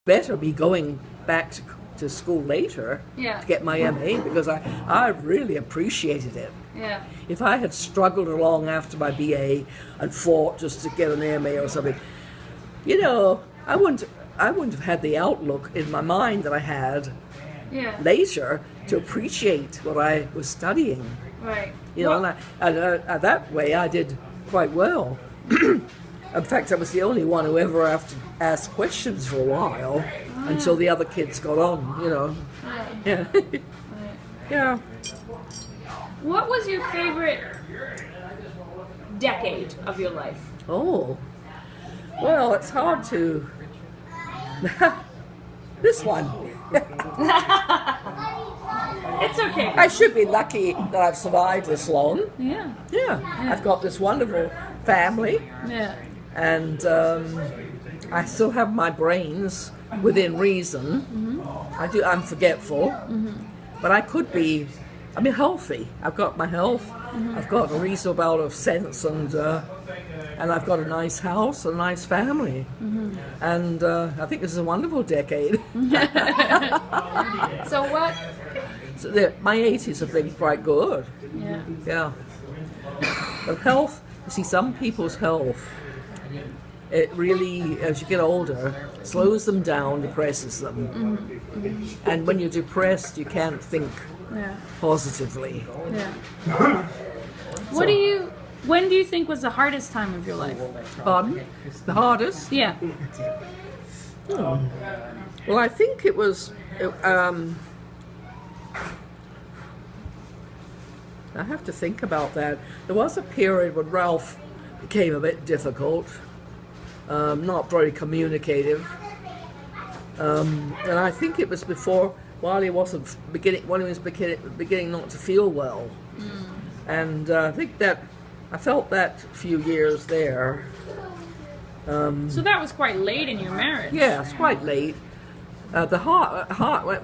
better be going back to school later Yeah. to get my MA, because I really appreciated it. Yeah. If I had struggled along after my BA and fought just to get an MA or something, you know, I wouldn't have had the outlook in my mind that I had Yeah. later to appreciate what I was studying. Right. You know, and that way I did quite well. In fact, I was the only one who ever asked questions for a while until the other kids got on, you know. Yeah. Yeah. What was your favorite decade of your life? Oh. Well, it's hard to... This one. It's okay. I should be lucky that I've survived this long. Yeah. Yeah. I've got this wonderful family. Yeah. And I still have my brains within reason. Mm-hmm. I'm forgetful, but I could be. I mean, healthy. I've got my health. Mm-hmm. I've got a reasonable amount of sense, and I've got a nice house, a nice family, and I think this is a wonderful decade. So what? So my 80s have been quite good. Yeah. Yeah. But health. You see, some people's health, it really, as you get older, slows them down, depresses them. Mm-hmm. And when you're depressed, you can't think positively. Yeah. When do you think was the hardest time of your life? Pardon? The hardest? Yeah. Well, I think it was, I have to think about that. There was a period when Ralph became a bit difficult, not very communicative, and I think it was before, while he was beginning not to feel well, and I think that I felt that few years there. So that was quite late in your marriage. Yeah, it's quite late. The hard.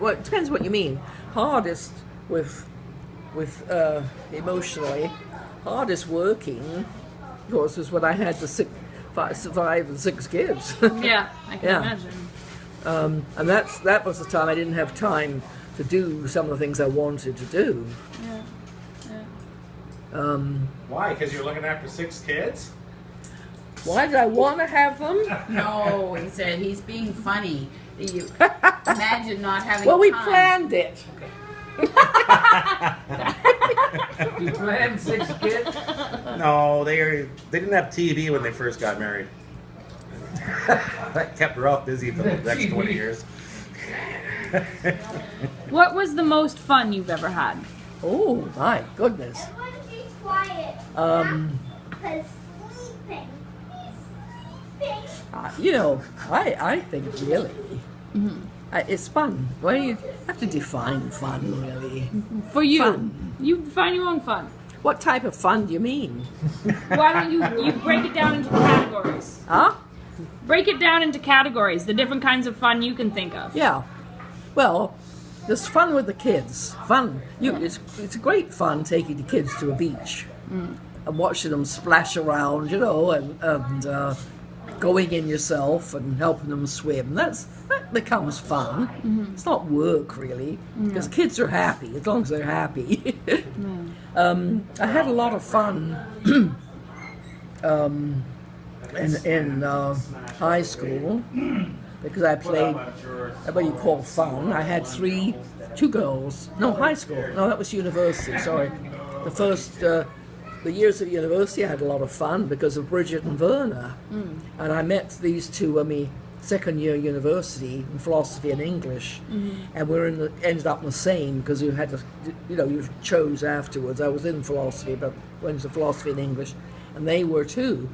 Well, it depends what you mean. Hardest with emotionally, hardest working, of course, was when I had to survive and 6 kids. Yeah, I can imagine. And that was the time I didn't have time to do some of the things I wanted to do. Yeah. Why? Because you're looking after 6 kids? Why did I want to have them? No, he said he's being funny. You imagine not having Well, we time. planned it. You planned 6 kids? No, they didn't have TV when they first got married. That kept Ralph busy for the next 20 years. What was the most fun you've ever had? Oh my goodness. Everyone be quiet. Because sleeping. He's sleeping. You know, I think really, it's fun. Well, you have to define fun, really. For you. Fun. You find your own fun. What type of fun do you mean? Why don't you break it down into categories? Huh? Break it down into categories, the different kinds of fun you can think of. Yeah. Well, there's fun with the kids. Fun. It's great fun taking the kids to a beach and watching them splash around, you know, and going in yourself and helping them swim. That becomes fun. It's not work, really, because kids are happy as long as they're happy. I had a lot of fun in high school because I played what you call fun. I had 2 girls. No, high school. No, that was university. Sorry, the years of university I had a lot of fun because of Bridget and Verna, and I met these two at my second year university in philosophy and English, and we ended up in the same because you had to, you chose afterwards. I was in philosophy, but went to philosophy and English, and they were too.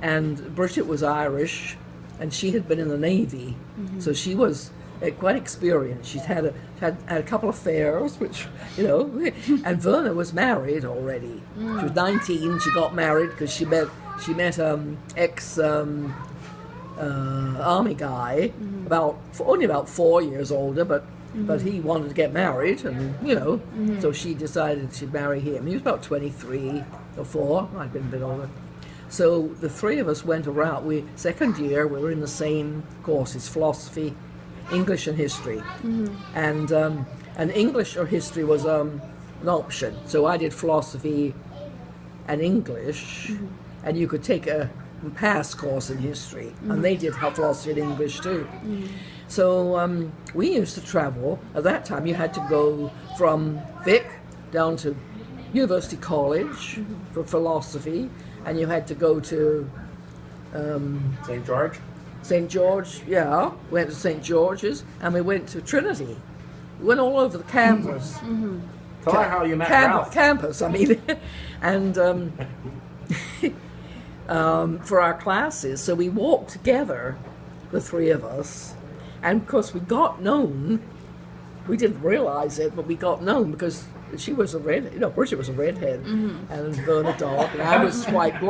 And Bridget was Irish, and she had been in the Navy, so she was quite experienced. She'd had a couple of affairs, which, and Verna was married already. She was 19. She got married because she met ex army guy, only about 4 years older, but he wanted to get married, and so she decided she'd marry him. He was about 23 or 4. I'd been a bit older. So the 3 of us went around. Second year we were in the same courses: philosophy, English and history, and English or history was an option. So I did philosophy and English, and you could take a pass course in history, and they did philosophy and English too. So we used to travel. At that time, you had to go from Vic down to University College for philosophy, and you had to go to St. George? St. George, yeah, went to St. George's, and we went to Trinity. We went all over the campus. Tell her how you met Ralph. Campus, I mean, and for our classes. So we walked together, the three of us, and of course we got known. We didn't realize it, but we got known because she was a redhead. Bridget was a redhead, and Bernadette, and I was white blonde.